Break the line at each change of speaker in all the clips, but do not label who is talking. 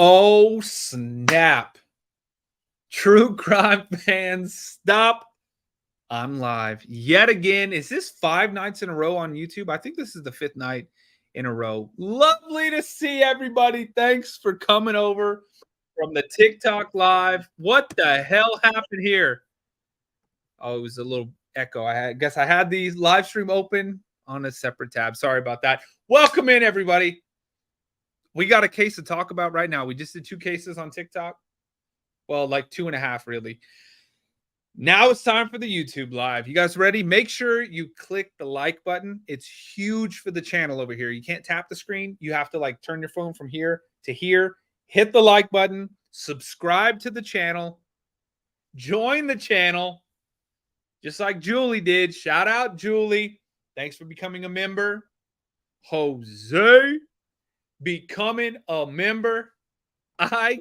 Oh, snap. True crime fans, stop. I'm live yet again. Is this 5 nights in a row on YouTube? I think this is the 5th night in a row. Lovely to see everybody. Thanks for coming over from the TikTok live. What the hell happened here? Oh, it was a little echo. I guess I had the live stream open on a separate tab. Sorry about that. Welcome in, everybody. We got a case to talk about right now. We just did 2 cases on TikTok. Well, like 2.5, really. Now it's time for the YouTube live. You guys ready? Make sure you click the like button. It's huge for the channel over here. You can't tap the screen. You have to like turn your phone from here to here. Hit the like button. Subscribe to the channel. Join the channel. Just like Julie did. Shout out, Julie. Thanks for becoming a member. Jose, becoming a member.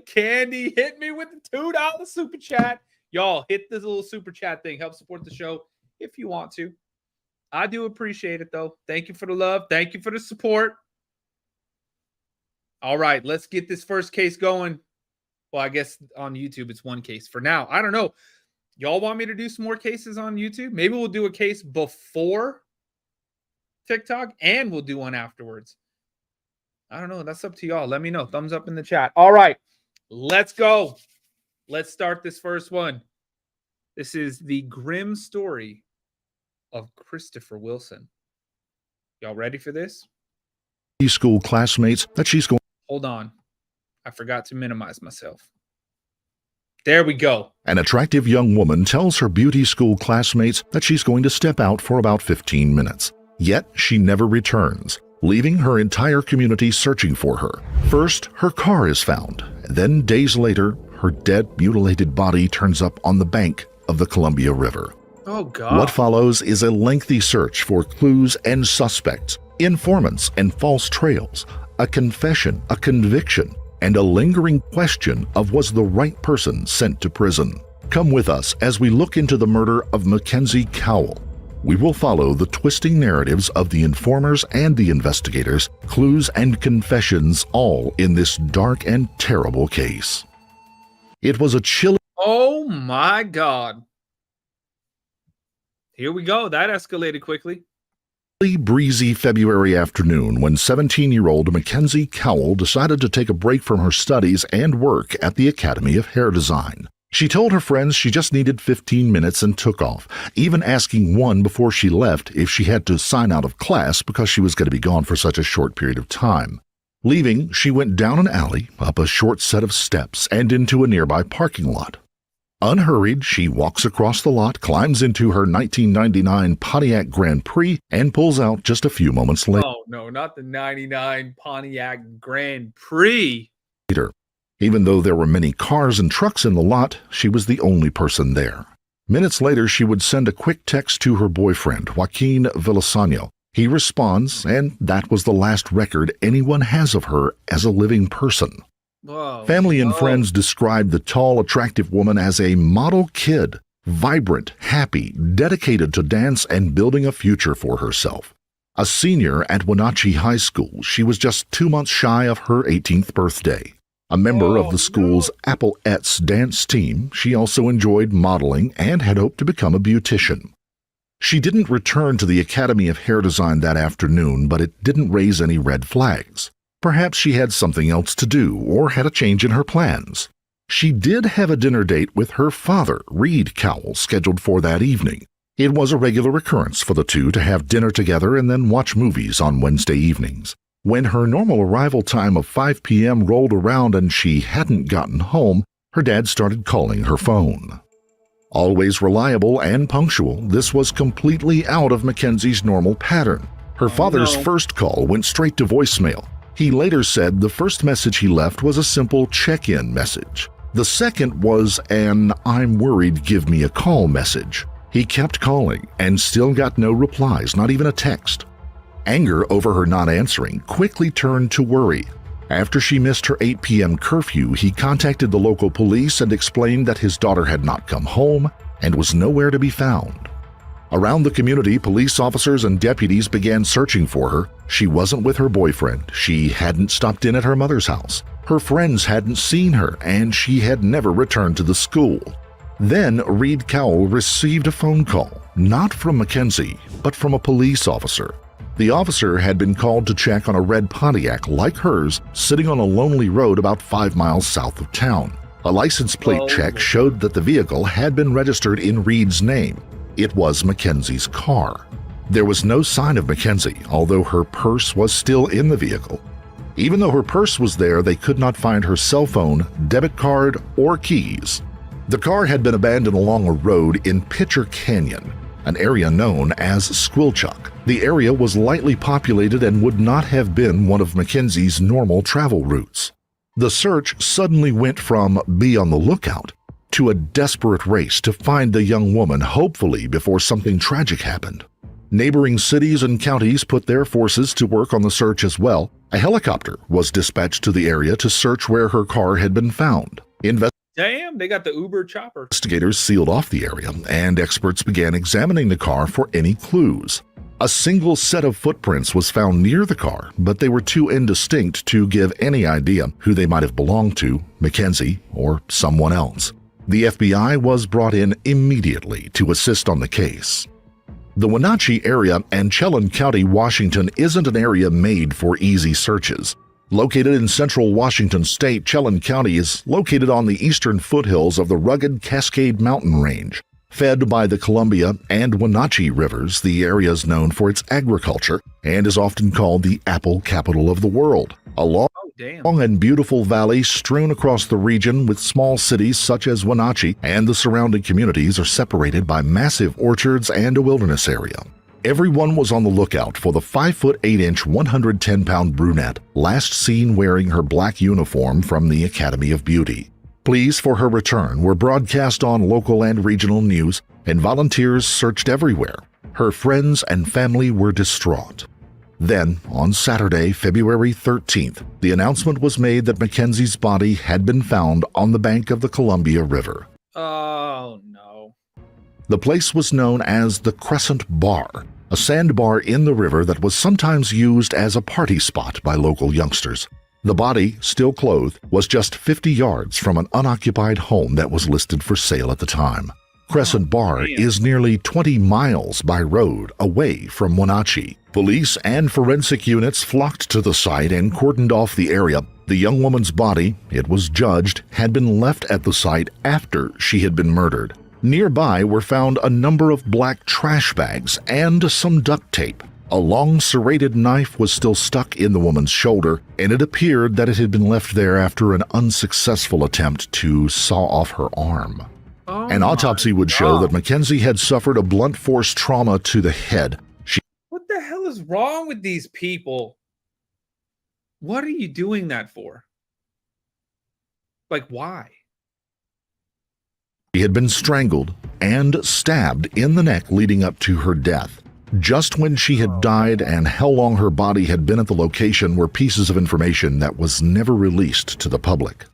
Candy hit me with the $2 super chat. Y'all hit this little super chat thing. Help support the show if you want to. I do appreciate it, though. Thank you for the love. Thank you for the support. All right, let's get this first case going. Well, I guess on YouTube it's 1 case for now. I don't know. Y'all want me to do some more cases on YouTube? Maybe we'll do a case before TikTok and we'll do one afterwards. I don't know. That's up to y'all. Let me know. Thumbs up in the chat. All right. Let's go. Let's start this first one. This is the grim story of Christopher Wilson. Y'all ready for this?
School classmates that she's going.
Hold on. I forgot to minimize myself. There we go.
An attractive young woman tells her beauty school classmates that she's going to step out for about 15 minutes. Yet she never returns, leaving her entire community searching for her. First, her car is found. Then, days later, her dead, mutilated body turns up on the bank of the Columbia River.
Oh, God.
What follows is a lengthy search for clues and suspects, informants and false trails, a confession, a conviction, and a lingering question of was the right person sent to prison. Come with us as we look into the murder of Mackenzie Cowell. We will follow the twisting narratives of the informers and the investigators, clues and confessions, all in this dark and terrible case. It was a chilly...
Oh my God. Here we go. That escalated quickly.
Breezy February afternoon when 17-year-old Mackenzie Cowell decided to take a break from her studies and work at the Academy of Hair Design. She told her friends she just needed 15 minutes and took off, even asking one before she left if she had to sign out of class because she was going to be gone for such a short period of time. Leaving, she went down an alley, up a short set of steps, and into a nearby parking lot. Unhurried, she walks across the lot, climbs into her 1999 Pontiac Grand Prix, and pulls out just a few moments later.
Oh, no, not the 99 Pontiac Grand Prix.
Even though there were many cars and trucks in the lot, she was the only person there. Minutes later, she would send a quick text to her boyfriend, Joaquin Villaseño. He responds, and that was the last record anyone has of her as a living person.
Whoa.
Family and friends described the tall, attractive woman as a model kid, vibrant, happy, dedicated to dance and building a future for herself. A senior at Wenatchee High School, she was just 2 months shy of her 18th birthday. A member of the school's Applettes dance team, she also enjoyed modeling and had hoped to become a beautician. She didn't return to the Academy of Hair Design that afternoon, but it didn't raise any red flags. Perhaps she had something else to do or had a change in her plans. She did have a dinner date with her father, Reed Cowell, scheduled for that evening. It was a regular occurrence for the two to have dinner together and then watch movies on Wednesday evenings. When her normal arrival time of 5 p.m. rolled around and she hadn't gotten home, her dad started calling her phone. Always reliable and punctual, this was completely out of Mackenzie's normal pattern. Her father's first call went straight to voicemail. He later said the first message he left was a simple check-in message. The second was an "I'm worried, give me a call" message. He kept calling and still got no replies, not even a text. Anger over her not answering quickly turned to worry. After she missed her 8 p.m. curfew, he contacted the local police and explained that his daughter had not come home and was nowhere to be found. Around the community, police officers and deputies began searching for her. She wasn't with her boyfriend. She hadn't stopped in at her mother's house. Her friends hadn't seen her, and she had never returned to the school. Then Reed Cowell received a phone call, not from Mackenzie, but from a police officer. The officer had been called to check on a red Pontiac like hers sitting on a lonely road about 5 miles south of town. A license plate check showed that the vehicle had been registered in Reed's name. It was Mackenzie's car. There was no sign of Mackenzie, although her purse was still in the vehicle. Even though her purse was there, they could not find her cell phone, debit card, or keys. The car had been abandoned along a road in Pitcher Canyon, an area known as Squilchuck. The area was lightly populated and would not have been one of Mackenzie's normal travel routes. The search suddenly went from be on the lookout to a desperate race to find the young woman, hopefully before something tragic happened. Neighboring cities and counties put their forces to work on the search as well. A helicopter was dispatched to the area to search where her car had been found.
Damn, they got the Uber chopper.
Investigators sealed off the area, and experts began examining the car for any clues. A single set of footprints was found near the car, but they were too indistinct to give any idea who they might have belonged to, Mackenzie or someone else. The FBI was brought in immediately to assist on the case. The Wenatchee area and Chelan County, Washington isn't an area made for easy searches. Located in central Washington state, Chelan County is located on the eastern foothills of the rugged Cascade Mountain Range. Fed by the Columbia and Wenatchee rivers, the area is known for its agriculture and is often called the apple capital of the world. A long and beautiful valley strewn across the region with small cities such as Wenatchee and the surrounding communities are separated by massive orchards and a wilderness area. Everyone was on the lookout for the 5'8", 110-pound brunette last seen wearing her black uniform from the Academy of Beauty. Pleas for her return were broadcast on local and regional news, and volunteers searched everywhere. Her friends and family were distraught. Then, on Saturday, February 13th, the announcement was made that Mackenzie's body had been found on the bank of the Columbia River.
Oh, no.
The place was known as the Crescent Bar, a sandbar in the river that was sometimes used as a party spot by local youngsters. The body, still clothed, was just 50 yards from an unoccupied home that was listed for sale at the time. Crescent Bar is nearly 20 miles by road away from Wenatchee. Police and forensic units flocked to the site and cordoned off the area. The young woman's body, it was judged, had been left at the site after she had been murdered. Nearby were found a number of black trash bags and some duct tape. A long serrated knife was still stuck in the woman's shoulder, and it appeared that it had been left there after an unsuccessful attempt to saw off her arm. An autopsy would show that Mackenzie had suffered a blunt force trauma to the head.
What the hell is wrong with these people? What are you doing that for? Like, why?
She had been strangled and stabbed in the neck leading up to her death. Just when she had died and how long her body had been at the location were pieces of information that was never released to the public.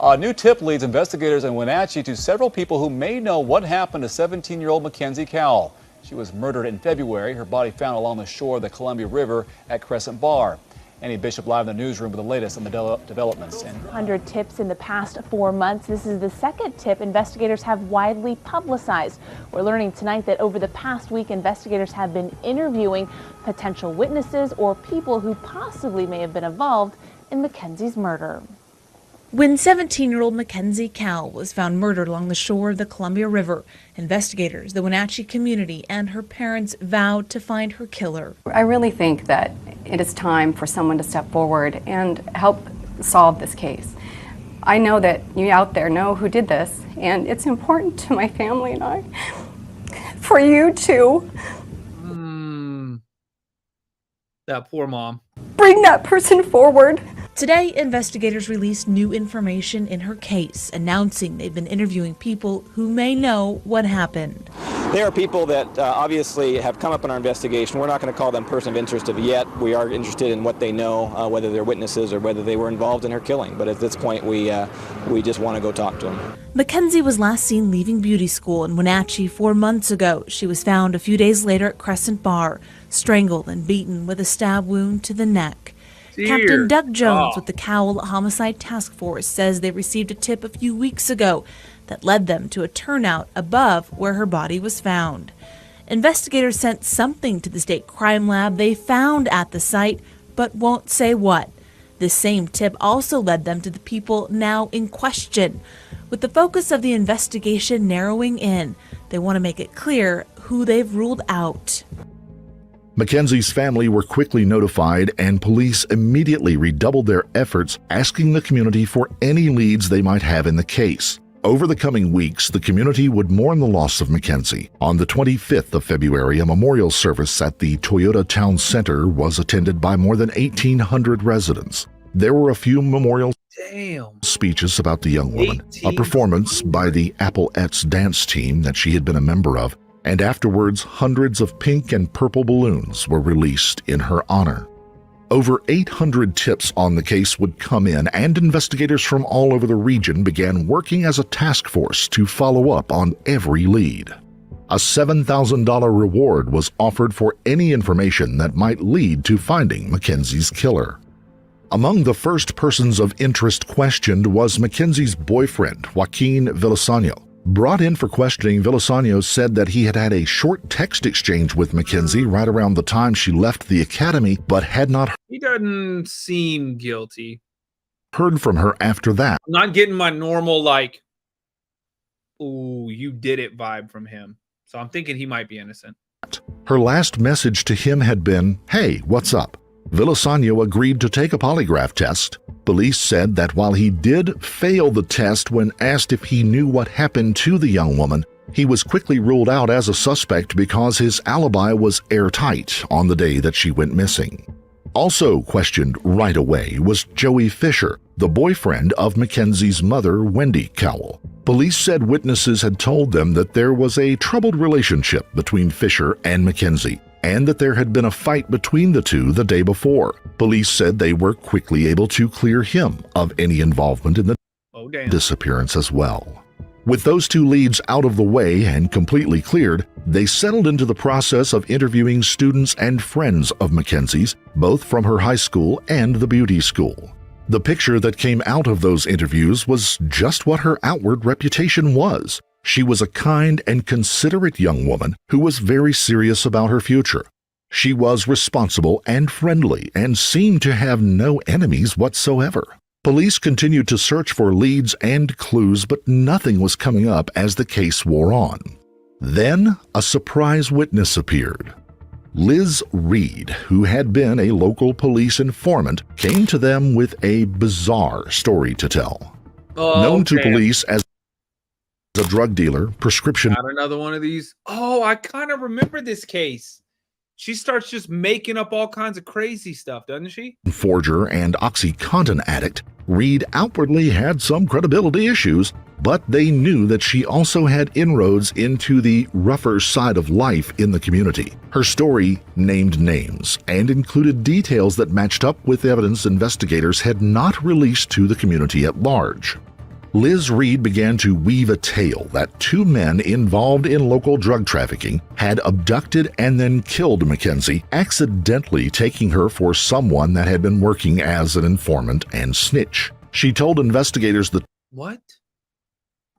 A new tip leads investigators in Wenatchee to several people who may know what happened to 17-year-old Mackenzie Cowell. She was murdered in February. Her body found along the shore of the Columbia River at Crescent Bar. Annie Bishop live in the newsroom with the latest on the developments.
100 tips in the past 4 months. This is the second tip investigators have widely publicized. We're learning tonight that over the past week, investigators have been interviewing potential witnesses or people who possibly may have been involved in Mackenzie's murder.
When 17-year-old Mackenzie Cowell was found murdered along the shore of the Columbia River, investigators, the Wenatchee community, and her parents vowed to find her killer.
I really think that it is time for someone to step forward and help solve this case. I know that you out there know who did this, and it's important to my family and I for you to
That poor mom.
Bring that person forward.
Today, investigators released new information in her case, announcing they've been interviewing people who may know what happened.
There are people that obviously have come up in our investigation. We're not going to call them person of interest yet. We are interested in what they know, whether they're witnesses or whether they were involved in her killing. But at this point, we just want to go talk to them.
Mackenzie was last seen leaving beauty school in Wenatchee 4 months ago. She was found a few days later at Crescent Bar, strangled and beaten with a stab wound to the neck. Captain Doug Jones
God.
with the Cowell Homicide Task Force says they received a tip a few weeks ago that led them to a turnout above where her body was found. Investigators sent something to the state crime lab they found at the site, but won't say what. This same tip also led them to the people now in question. With the focus of the investigation narrowing in, they want to make it clear who they've ruled out.
Mackenzie's family were quickly notified, and police immediately redoubled their efforts, asking the community for any leads they might have in the case. Over the coming weeks, the community would mourn the loss of Mackenzie. On the 25th of February, a memorial service at the Toyota Town Center was attended by more than 1,800 residents. There were a few memorial speeches about the young woman, a performance by the Applettes dance team that she had been a member of, and afterwards hundreds of pink and purple balloons were released in her honor. Over 800 tips on the case would come in, and investigators from all over the region began working as a task force to follow up on every lead. A $7,000 reward was offered for any information that might lead to finding Mackenzie's killer. Among the first persons of interest questioned was Mackenzie's boyfriend, Joaquin Villasanyo. Brought in for questioning, Villasanyo said that he had had a short text exchange with Mackenzie right around the time she left the academy, but had not
He doesn't seem guilty.
heard from her after that.
I'm not getting my normal, like, ooh, you did it vibe from him. So I'm thinking he might be innocent.
Her last message to him had been, "Hey, what's up?" Villasanyo agreed to take a polygraph test. Police said that while he did fail the test when asked if he knew what happened to the young woman, he was quickly ruled out as a suspect because his alibi was airtight on the day that she went missing. Also questioned right away was Joey Fisher, the boyfriend of Mackenzie's mother, Wendy Cowell. Police said witnesses had told them that there was a troubled relationship between Fisher and Mackenzie, and that there had been a fight between the two the day before. Police said they were quickly able to clear him of any involvement in the disappearance as well. With those two leads out of the way and completely cleared, they settled into the process of interviewing students and friends of Mackenzie's, both from her high school and the beauty school. The picture that came out of those interviews was just what her outward reputation was. She was a kind and considerate young woman who was very serious about her future. She was responsible and friendly and seemed to have no enemies whatsoever. Police continued to search for leads and clues, but nothing was coming up as the case wore on. Then a surprise witness appeared. Liz Reed, who had been a local police informant, came to them with a bizarre story to tell. Known to police as a drug dealer, prescription
Not another one of these. Oh, I kind of remember this case. She starts just making up all kinds of crazy stuff, doesn't she?
forger and OxyContin addict, Reed outwardly had some credibility issues, but they knew that she also had inroads into the rougher side of life in the community. Her story named names and included details that matched up with evidence investigators had not released to the community at large. Liz Reed began to weave a tale that two men involved in local drug trafficking had abducted and then killed Mackenzie, accidentally taking her for someone that had been working as an informant and snitch. She told investigators that
What?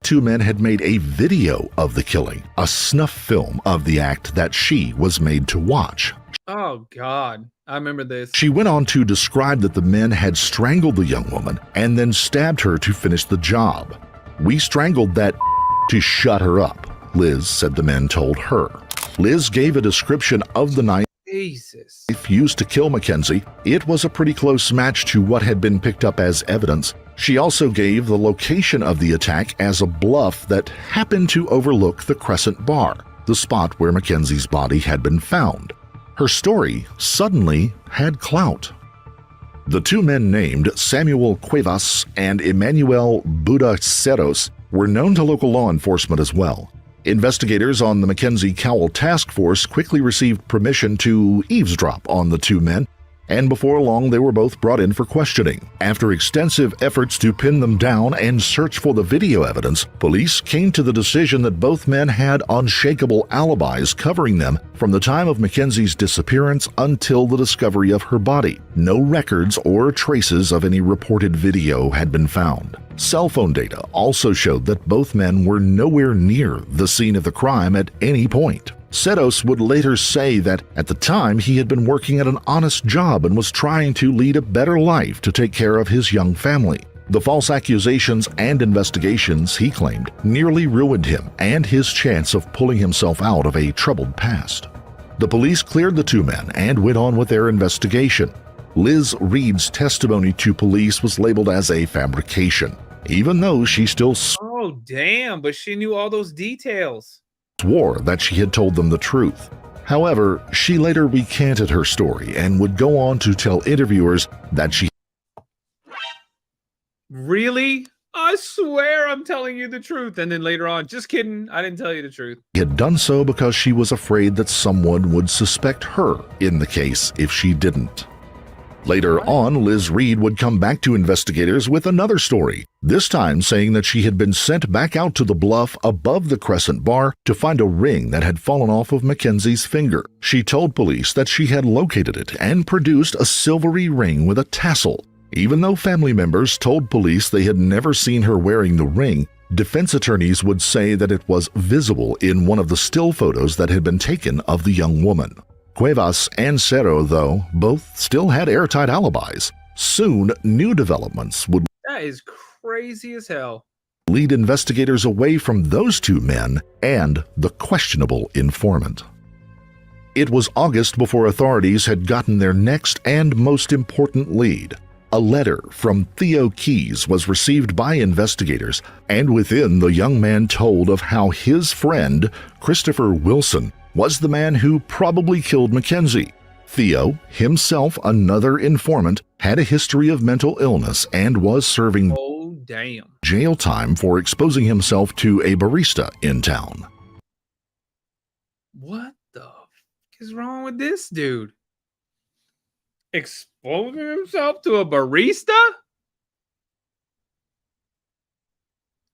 two men had made a video of the killing, a snuff film of the act that she was made to watch.
Oh, God. I remember this.
She went on to describe that the men had strangled the young woman and then stabbed her to finish the job. "We strangled that to shut her up," Liz said the men told her. Liz gave a description of the knife
Jesus.
used to kill Mackenzie. It was a pretty close match to what had been picked up as evidence. She also gave the location of the attack as a bluff that happened to overlook the Crescent Bar, the spot where Mackenzie's body had been found. Her story suddenly had clout. The two men named Samuel Cuevas and Emmanuel Budaceros were known to local law enforcement as well. Investigators on the Mackenzie Cowell task force quickly received permission to eavesdrop on the two men and before long they were both brought in for questioning. After extensive efforts to pin them down and search for the video evidence, police came to the decision that both men had unshakable alibis covering them from the time of Mackenzie's disappearance until the discovery of her body. No records or traces of any reported video had been found. Cell phone data also showed that both men were nowhere near the scene of the crime at any point. Setos would later say that at the time he had been working at an honest job and was trying to lead a better life to take care of his young family. The false accusations and investigations, he claimed, nearly ruined him and his chance of pulling himself out of a troubled past. The police cleared the two men and went on with their investigation. Liz Reed's testimony to police was labeled as a fabrication, even though she still
Oh, damn, but she knew all those details.
swore that she had told them the truth. However, she later recanted her story and would go on to tell interviewers that she
Really? I swear I'm telling you the truth. And then later on, just kidding, I didn't tell you the truth.
had done so because she was afraid that someone would suspect her in the case if she didn't. Later on, Liz Reed would come back to investigators with another story, this time saying that she had been sent back out to the bluff above the Crescent Bar to find a ring that had fallen off of Mackenzie's finger. She told police that she had located it and produced a silvery ring with a tassel. Even though family members told police they had never seen her wearing the ring, defense attorneys would say that it was visible in one of the still photos that had been taken of the young woman. Cuevas and Cerro, though, both still had airtight alibis. Soon, new developments would
That is crazy as hell.
lead investigators away from those two men and the questionable informant. It was August before authorities had gotten their next and most important lead. A letter from Theo Keys was received by investigators, and within the young man told of how his friend, Christopher Wilson, was the man who probably killed Mackenzie. Theo, himself another informant, had a history of mental illness and was serving
Oh, damn.
jail time for exposing himself to a barista in town.
What the fuck is wrong with this dude? Exposing himself to a barista?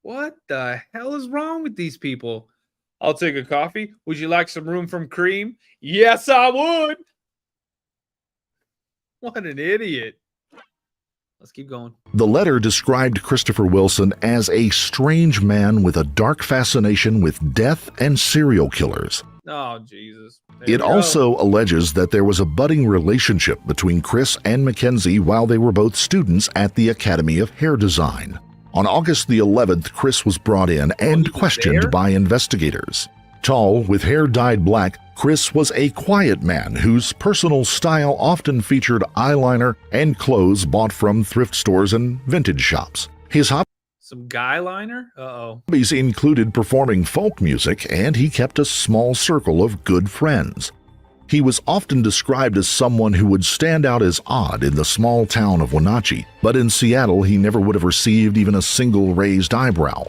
What the hell is wrong with these people? I'll take a coffee. Would you like some room from cream? Yes, I would. What an idiot. Let's keep going.
The letter described Christopher Wilson as a strange man with a dark fascination with death and serial killers.
Oh, Jesus. There
It
we go.
also alleges that there was a budding relationship between Chris and Mackenzie while they were both students at the Academy of Hair Design. On August the 11th, Chris was brought in and
he was
questioned
there?
by investigators. Tall, with hair dyed black, Chris was a quiet man whose personal style often featured eyeliner and clothes bought from thrift stores and vintage shops. His
Some guy liner? Uh-oh.
hobbies included performing folk music, and he kept a small circle of good friends. He was often described as someone who would stand out as odd in the small town of Wenatchee, but in Seattle he never would have received even a single raised eyebrow.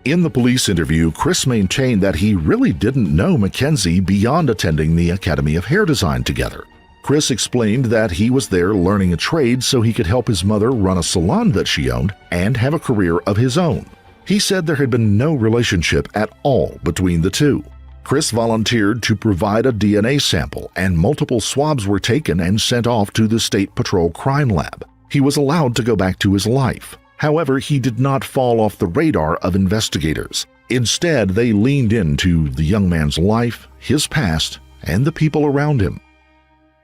In the police interview, Chris maintained that he really didn't know Mackenzie beyond attending the Academy of Hair Design together. Chris explained that he was there learning a trade so he could help his mother run a salon that she owned and have a career of his own. He said there had been no relationship at all between the two. Chris volunteered to provide a DNA sample, and multiple swabs were taken and sent off to the State Patrol Crime Lab. He was allowed to go back to his life. However, he did not fall off the radar of investigators. Instead, they leaned into the young man's life, his past, and the people around him.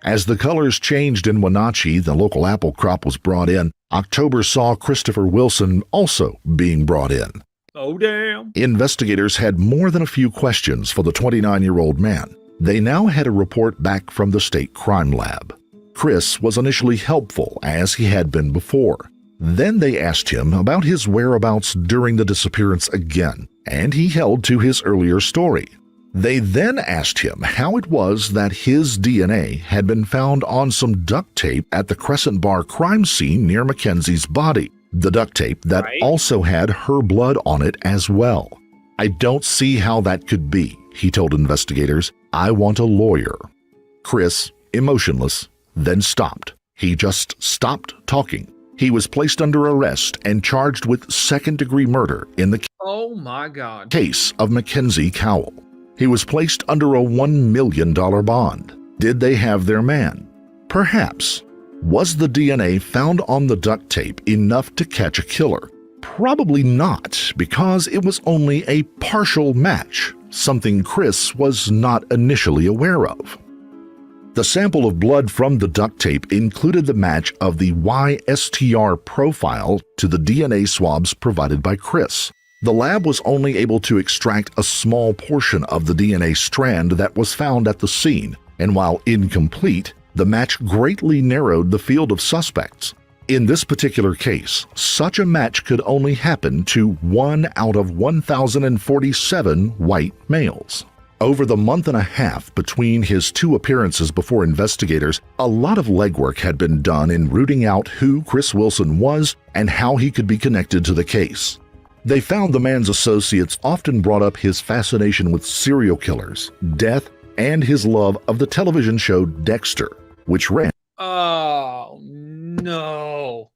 As the colors changed in Wenatchee, the local apple crop was brought in. October saw Christopher Wilson also being brought in.
Oh, damn.
Investigators had more than a few questions for the 29-year-old man. They now had a report back from the state crime lab. Chris was initially helpful, as he had been before. Then they asked him about his whereabouts during the disappearance again, and he held to his earlier story. They then asked him how it was that his DNA had been found on some duct tape at the Crescent Bar crime scene near Mackenzie's body. The duct tape that
Right.
also had her blood on it as well. "I don't see how that could be," he told investigators. "I want a lawyer." Chris, emotionless, then stopped. He just stopped talking. He was placed under arrest and charged with second-degree murder in the
Oh my God.
case of Mackenzie Cowell. He was placed under a $1 million bond. Did they have their man? Perhaps. Was the DNA found on the duct tape enough to catch a killer? Probably not, because it was only a partial match, something Chris was not initially aware of. The sample of blood from the duct tape included the match of the YSTR profile to the DNA swabs provided by Chris. The lab was only able to extract a small portion of the DNA strand that was found at the scene, and while incomplete, the match greatly narrowed the field of suspects. In this particular case, such a match could only happen to 1 out of 1,047 white males. Over the month and a half between his two appearances before investigators, a lot of legwork had been done in rooting out who Chris Wilson was and how he could be connected to the case. They found the man's associates often brought up his fascination with serial killers, death, and his love of the television show Dexter, which ran.
Oh, no.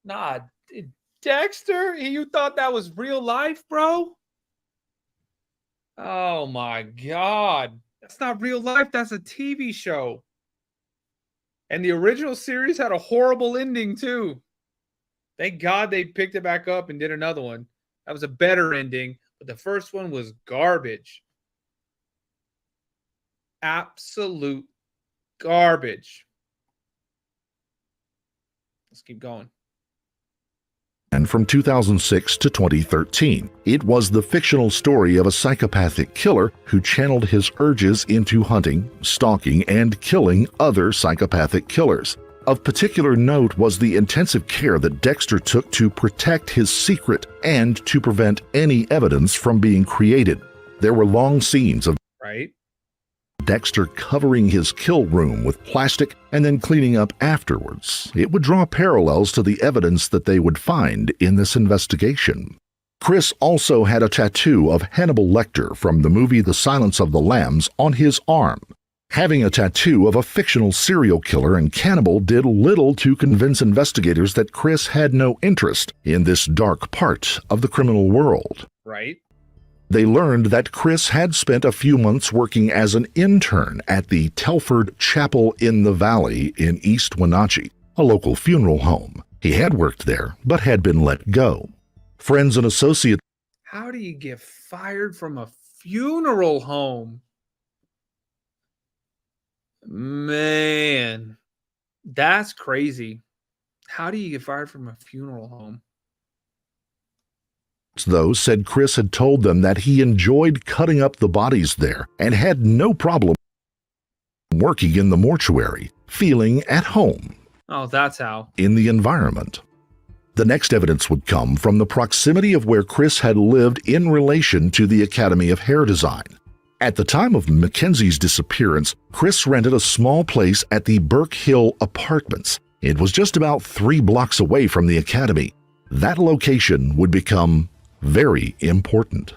Nah, Dexter? You thought that was real life, bro? Oh my God. That's not real life. That's a TV show. And the original series had a horrible ending too. Thank God they picked it back up and did another one. That was a better ending, but the first one was garbage. Absolute garbage. Let's keep going.
And from 2006 to 2013, it was the fictional story of a psychopathic killer who channeled his urges into hunting, stalking, and killing other psychopathic killers. Of particular note was the intensive care that Dexter took to protect his secret and to prevent any evidence from being created. There were long scenes of Dexter covering his kill room with plastic and then cleaning up afterwards. It would draw parallels to the evidence that they would find in this investigation. Chris also had a tattoo of Hannibal Lecter from the movie The Silence of the Lambs on his arm. Having a tattoo of a fictional serial killer and cannibal did little to convince investigators that Chris had no interest in this dark part of the criminal world. They learned that Chris had spent a few months working as an intern at the Telford Chapel in the Valley in East Wenatchee, a local funeral home. He had worked there, but had been let go. Friends and associates.
How do you get fired from a funeral home? Man, that's crazy. How do you get fired from a funeral home?
Though said Chris had told them that he enjoyed cutting up the bodies there and had no problem working in the mortuary, feeling at home.
Oh, that's how.
In the environment. The next evidence would come from the proximity of where Chris had lived in relation to the Academy of Hair Design. At the time of Mackenzie's disappearance, Chris rented a small place at the Burke Hill Apartments. It was just about 3 blocks away from the Academy. That location would become very important.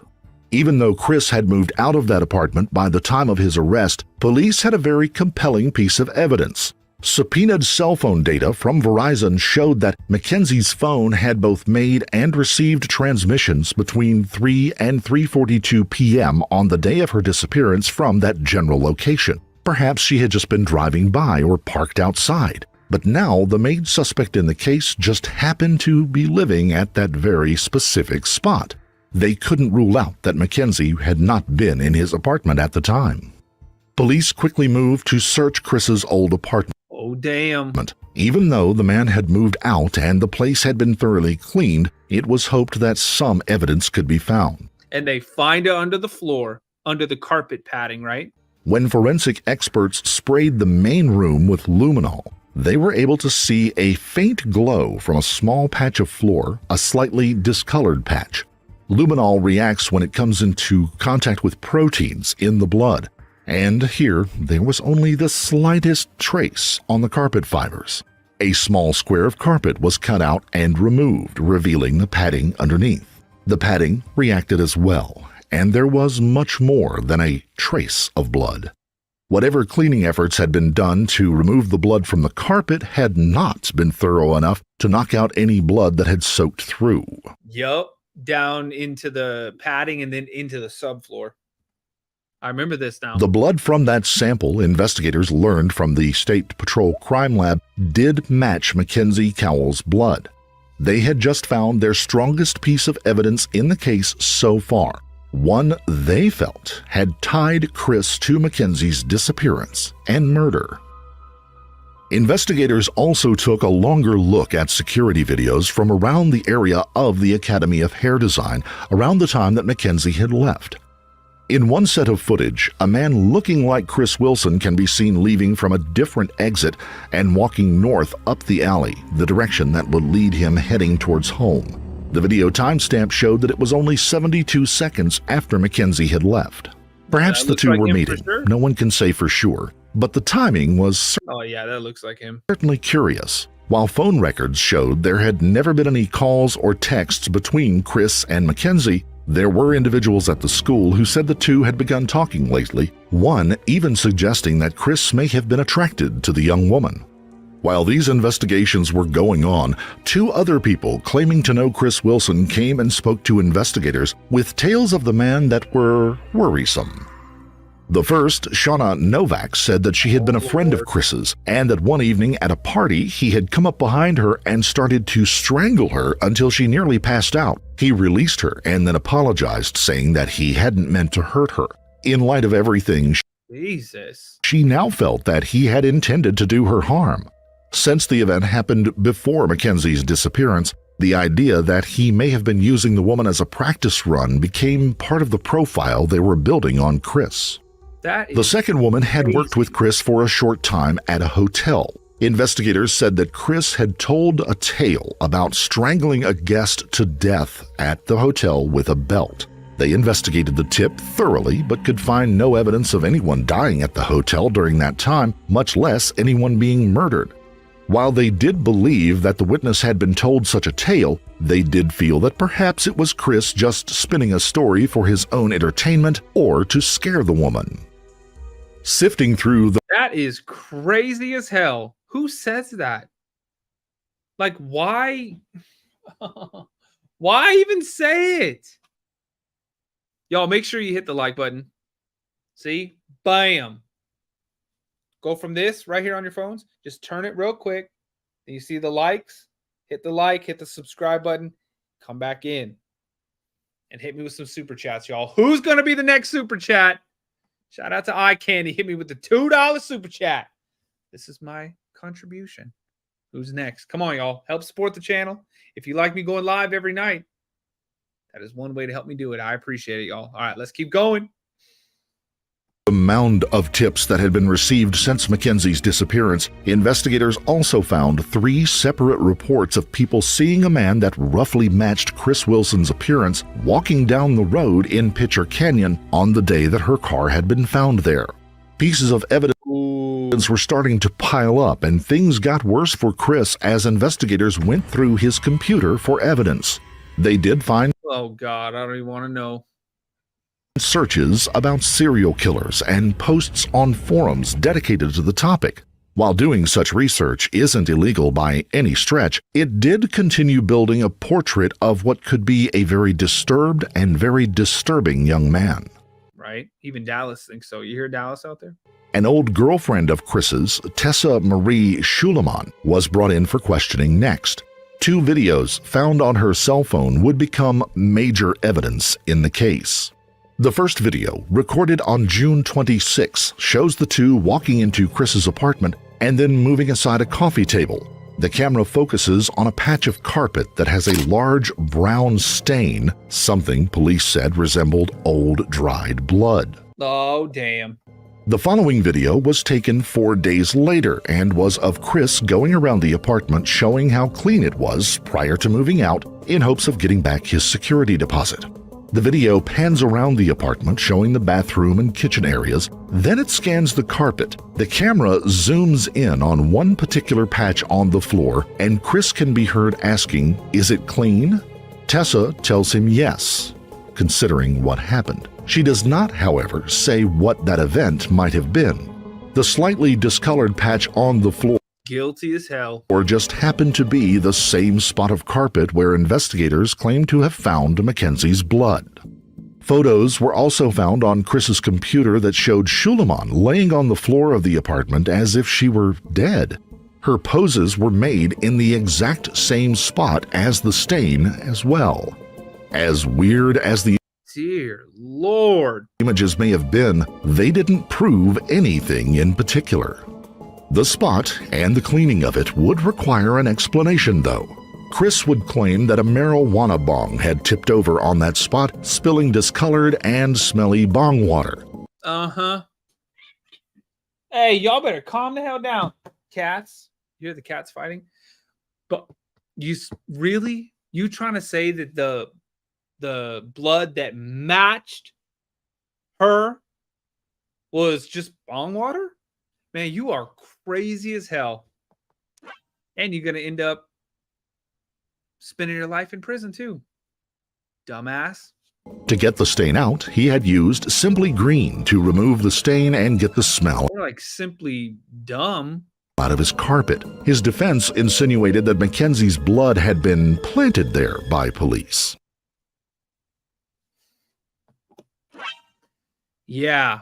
Even though Chris had moved out of that apartment by the time of his arrest, police had a very compelling piece of evidence. Subpoenaed cell phone data from Verizon showed that Mackenzie's phone had both made and received transmissions between 3 and 3:42 p.m. on the day of her disappearance from that general location. Perhaps she had just been driving by or parked outside. But now the main suspect in the case just happened to be living at that very specific spot. They couldn't rule out that Mackenzie had not been in his apartment at the time. Police quickly moved to search Chris's old apartment.
Oh, damn.
Even though the man had moved out and the place had been thoroughly cleaned, it was hoped that some evidence could be found.
And they find it under the floor, under the carpet padding, right?
When forensic experts sprayed the main room with luminol, they were able to see a faint glow from a small patch of floor, a slightly discolored patch. Luminol reacts when it comes into contact with proteins in the blood, and here there was only the slightest trace on the carpet fibers. A small square of carpet was cut out and removed, revealing the padding underneath. The padding reacted as well, and there was much more than a trace of blood. Whatever cleaning efforts had been done to remove the blood from the carpet had not been thorough enough to knock out any blood that had soaked through.
Yup. Down into the padding and then into the subfloor. I remember this now.
The blood from that sample, investigators learned from the State Patrol Crime Lab, did match Mackenzie Cowell's blood. They had just found their strongest piece of evidence in the case so far, one they felt had tied Chris to Mackenzie's disappearance and murder. Investigators also took a longer look at security videos from around the area of the Academy of Hair Design around the time that Mackenzie had left. In one set of footage, a man looking like Chris Wilson can be seen leaving from a different exit and walking north up the alley, the direction that would lead him heading towards home. The video timestamp showed that it was only 72 seconds after Mackenzie had left. Perhaps the two were meeting. Sure. No one can say for sure, but the timing was
that looks like him.
Certainly curious. While phone records showed there had never been any calls or texts between Chris and Mackenzie, there were individuals at the school who said the two had begun talking lately, one even suggesting that Chris may have been attracted to the young woman. While these investigations were going on, two other people claiming to know Chris Wilson came and spoke to investigators with tales of the man that were worrisome. The first, Shauna Novak, said that she had been a friend of Chris's and that one evening at a party he had come up behind her and started to strangle her until she nearly passed out. He released her and then apologized, saying that he hadn't meant to hurt her. In light of everything, she now felt that he had intended to do her harm. Since the event happened before Mackenzie's disappearance, the idea that he may have been using the woman as a practice run became part of the profile they were building on Chris. The second woman had worked with Chris for a short time at a hotel. Investigators said that Chris had told a tale about strangling a guest to death at the hotel with a belt. They investigated the tip thoroughly, but could find no evidence of anyone dying at the hotel during that time, much less anyone being murdered. While they did believe that the witness had been told such a tale, they did feel that perhaps it was Chris just spinning a story for his own entertainment or to scare the woman. Sifting through the—
That is crazy as hell. Who says that? Like, why? Why even say it? Y'all, make sure you hit the like button. See? Bam. Go from this right here on your phones. Just turn it real quick. Then you see the likes. Hit the like, hit the subscribe button. Come back in. And hit me with some super chats, y'all. Who's going to be the next super chat? Shout out to Eye Candy. Hit me with the $2 super chat. This is my contribution. Who's next? Come on, y'all. Help support the channel. If you like me going live every night, that is one way to help me do it. I appreciate it, y'all. All right, let's keep going.
The mound of tips that had been received since Mackenzie's disappearance, investigators also found 3 separate reports of people seeing a man that roughly matched Chris Wilson's appearance walking down the road in Pitcher Canyon on the day that her car had been found there. Pieces of evidence were starting to pile up, and things got worse for Chris as investigators went through his computer for evidence. They did find—
Oh, God, I don't even want to know.
Searches about serial killers and posts on forums dedicated to the topic. While doing such research isn't illegal by any stretch, it did continue building a portrait of what could be a very disturbed and very disturbing young man.
Right? Even Dallas thinks so. You hear Dallas out there?
An old girlfriend of Chris's, Tessa Marie Schuleman, was brought in for questioning next. 2 videos found on her cell phone would become major evidence in the case. The first video, recorded on June 26, shows the two walking into Chris's apartment and then moving aside a coffee table. The camera focuses on a patch of carpet that has a large brown stain, something police said resembled old dried blood.
Oh, damn.
The following video was taken 4 days later and was of Chris going around the apartment showing how clean it was prior to moving out in hopes of getting back his security deposit. The video pans around the apartment showing the bathroom and kitchen areas, then it scans the carpet. The camera zooms in on one particular patch on the floor, and Chris can be heard asking, "Is it clean?" Tessa tells him yes, considering what happened. She does not, however, say what that event might have been. The slightly discolored patch on the floor
Guilty as hell.
just happened to be the same spot of carpet where investigators claim to have found Mackenzie's blood. Photos were also found on Chris's computer that showed Schuleman laying on the floor of the apartment as if she were dead. Her poses were made in the exact same spot as the stain as well. As weird as the
Dear Lord.
images may have been, they didn't prove anything in particular. The spot and the cleaning of it would require an explanation, though. Chris would claim that a marijuana bong had tipped over on that spot, spilling discolored and smelly bong water.
Uh-huh. Hey, y'all better calm the hell down. Cats. You hear the cats fighting? But really? You trying to say that the blood that matched her was just bong water? Man, you are crazy as hell. And you're going to end up spending your life in prison too. Dumbass.
To get the stain out, he had used Simply Green to remove the stain and get the smell
Or like simply dumb.
out of his carpet. His defense insinuated that Mackenzie's blood had been planted there by police.
Yeah.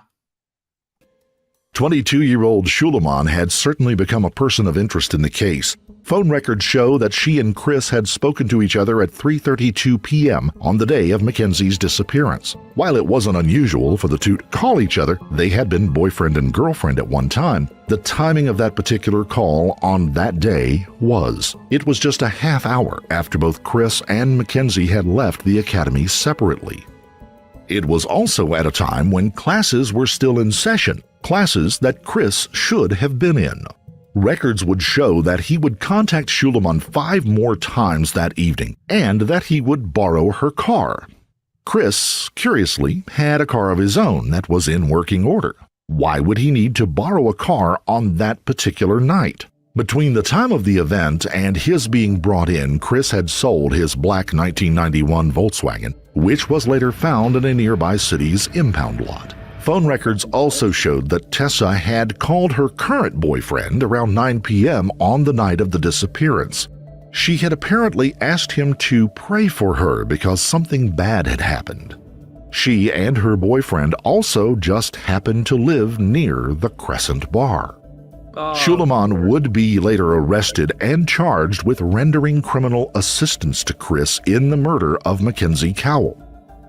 22-year-old Schuleman had certainly become a person of interest in the case. Phone records show that she and Chris had spoken to each other at 3:32 p.m. on the day of Mackenzie's disappearance. While it wasn't unusual for the two to call each other, they had been boyfriend and girlfriend at one time. The timing of that particular call on that day was. It was just a half hour after both Chris and Mackenzie had left the academy separately. It was also at a time when classes were still in session, classes that Chris should have been in. Records would show that he would contact Schuleman 5 more times that evening and that he would borrow her car. Chris, curiously, had a car of his own that was in working order. Why would he need to borrow a car on that particular night? Between the time of the event and his being brought in, Chris had sold his black 1991 Volkswagen, which was later found in a nearby city's impound lot. Phone records also showed that Tessa had called her current boyfriend around 9 p.m. on the night of the disappearance. She had apparently asked him to pray for her because something bad had happened. She and her boyfriend also just happened to live near the Crescent Bar. Schuleman would be later arrested and charged with rendering criminal assistance to Chris in the murder of Mackenzie Cowell.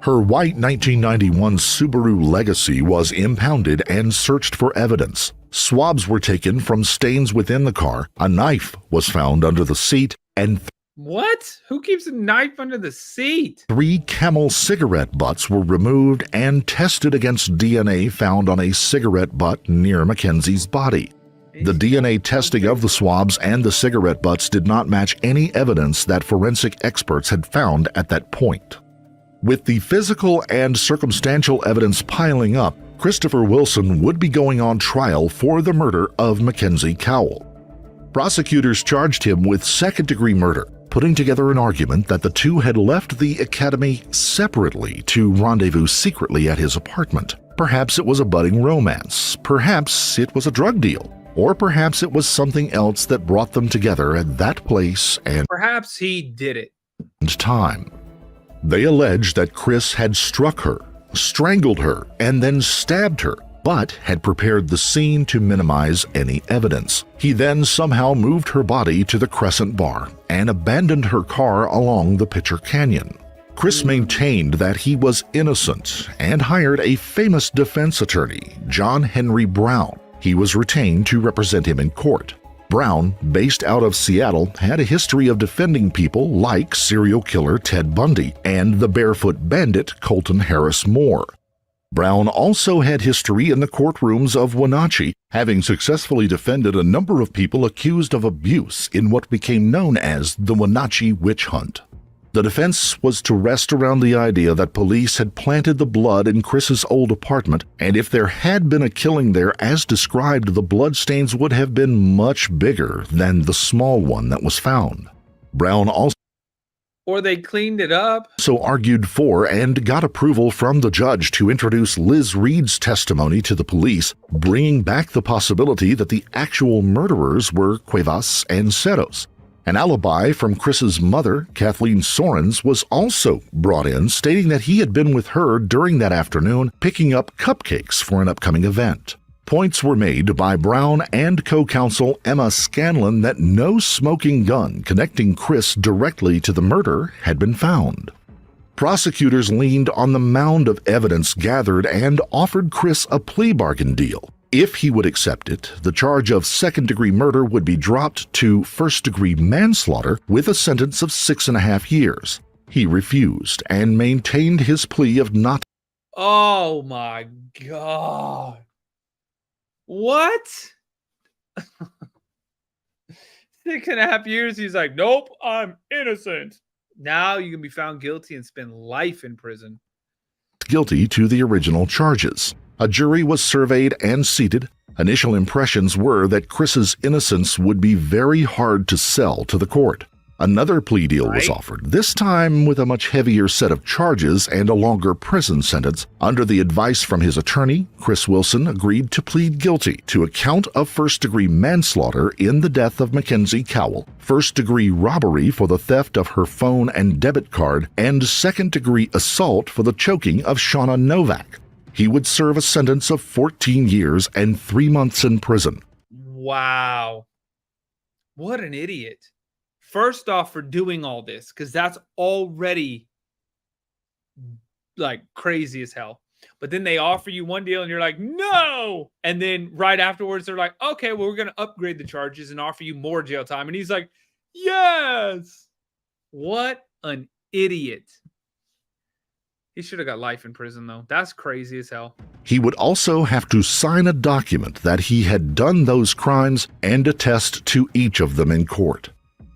Her white 1991 Subaru Legacy was impounded and searched for evidence. Swabs were taken from stains within the car, a knife was found under the seat, and
What? Who keeps a knife under the seat?
3 Camel cigarette butts were removed and tested against DNA found on a cigarette butt near Mackenzie's body. The DNA testing of the swabs and the cigarette butts did not match any evidence that forensic experts had found at that point. With the physical and circumstantial evidence piling up, Christopher Wilson would be going on trial for the murder of Mackenzie Cowell. Prosecutors charged him with second-degree murder, putting together an argument that the two had left the academy separately to rendezvous secretly at his apartment. Perhaps it was a budding romance, perhaps it was a drug deal, or perhaps it was something else that brought them together at that place and
Perhaps he did it.
time. They alleged that Chris had struck her, strangled her, and then stabbed her, but had prepared the scene to minimize any evidence. He then somehow moved her body to the Crescent Bar and abandoned her car along the Pitcher Canyon. Chris maintained that he was innocent and hired a famous defense attorney, John Henry Brown. He was retained to represent him in court. Brown, based out of Seattle, had a history of defending people like serial killer Ted Bundy and the barefoot bandit Colton Harris Moore. Brown also had history in the courtrooms of Wenatchee, having successfully defended a number of people accused of abuse in what became known as the Wenatchee Witch Hunt. The defense was to rest around the idea that police had planted the blood in Chris's old apartment, and if there had been a killing there as described, the bloodstains would have been much bigger than the small one that was found. Brown also
Or they cleaned it up.
So argued for and got approval from the judge to introduce Liz Reed's testimony to the police, bringing back the possibility that the actual murderers were Cuevas and Ceros. An alibi from Chris's mother, Kathleen Sorens, was also brought in, stating that he had been with her during that afternoon picking up cupcakes for an upcoming event. Points were made by Brown and co-counsel Emma Scanlon that no smoking gun connecting Chris directly to the murder had been found. Prosecutors leaned on the mound of evidence gathered and offered Chris a plea bargain deal. If he would accept it, the charge of second-degree murder would be dropped to first-degree manslaughter with a sentence of 6.5 years. He refused and maintained his plea of not.
Oh my God. What? 6.5 years. He's like, nope, I'm innocent. Now you can be found guilty and spend life in prison.
Guilty to the original charges. A jury was surveyed and seated. Initial impressions were that Chris's innocence would be very hard to sell to the court. Another plea deal was offered, this time with a much heavier set of charges and a longer prison sentence. Under the advice from his attorney, Chris Wilson agreed to plead guilty to a count of first-degree manslaughter in the death of Mackenzie Cowell, first-degree robbery for the theft of her phone and debit card, and second-degree assault for the choking of Shauna Novak. He would serve a sentence of 14 years and 3 months in prison.
Wow. What an idiot. First off, for doing all this, because that's already like crazy as hell. But then they offer you one deal and you're like, no. And then right afterwards, they're like, okay, well, we're going to upgrade the charges and offer you more jail time. And he's like, yes. What an idiot. He should have got life in prison, though. That's crazy as hell.
He would also have to sign a document that he had done those crimes and attest to each of them in court.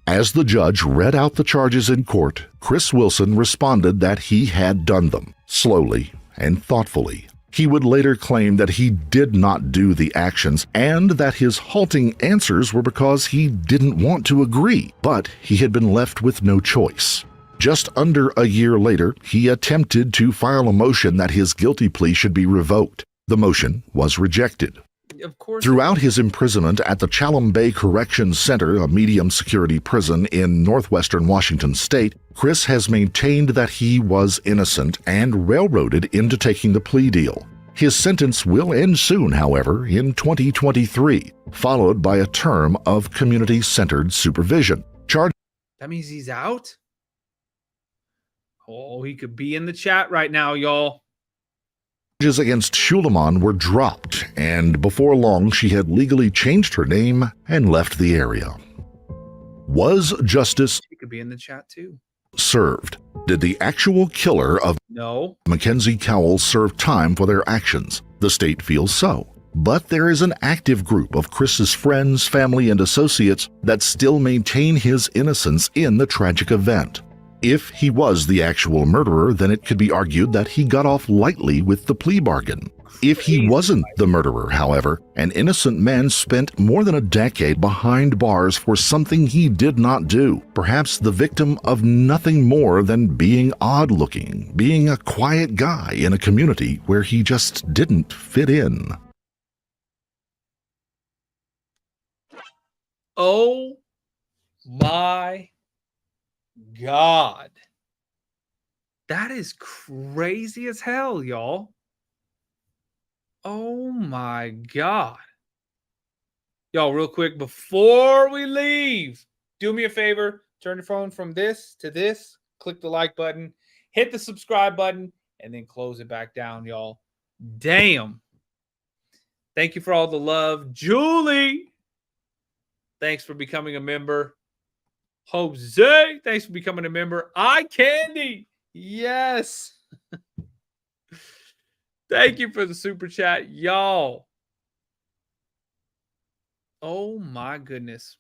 As the judge read out the charges in court, Chris Wilson responded that he had done them, slowly and thoughtfully. He would later claim that he did not do the actions and that his halting answers were because he didn't want to agree, but he had been left with no choice. Just under a year later, he attempted to file a motion that his guilty plea should be revoked. The motion was rejected.
Of course.
Throughout his imprisonment at the Chalum Bay Corrections Center, a medium-security prison in northwestern Washington state, Chris has maintained that he was innocent and railroaded into taking the plea deal. His sentence will end soon, however, in 2023, followed by a term of community-centered supervision.
That means he's out? Oh, he could be in the chat right now, y'all.
Charges against Schuleman were dropped, and before long she had legally changed her name and left the area. Was justice
He could be in the chat too.
served? Did the actual killer of Mackenzie Cowell serve time for their actions? The state feels so. But there is an active group of Chris's friends, family, and associates that still maintain his innocence in the tragic event. If he was the actual murderer, then it could be argued that he got off lightly with the plea bargain. If he wasn't the murderer, however, an innocent man spent more than a decade behind bars for something he did not do, perhaps the victim of nothing more than being odd-looking, being a quiet guy in a community where he just didn't fit in.
Oh my God. That is crazy as hell, y'all. Oh my God. Y'all, real quick, before we leave, do me a favor. Turn your phone from this to this. Click the like button. Hit the subscribe button. And then close it back down, y'all. Damn. Thank you for all the love. Julie, thanks for becoming a member. Jose, thanks for becoming a member. iCandy, yes. Thank you for the super chat, y'all. Oh my goodness.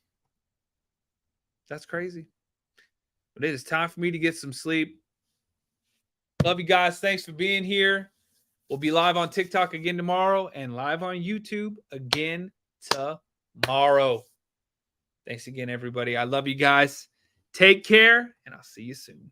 That's crazy. But it is time for me to get some sleep. Love you guys. Thanks for being here. We'll be live on TikTok again tomorrow and live on YouTube again tomorrow. Thanks again, everybody. I love you guys. Take care, and I'll see you soon.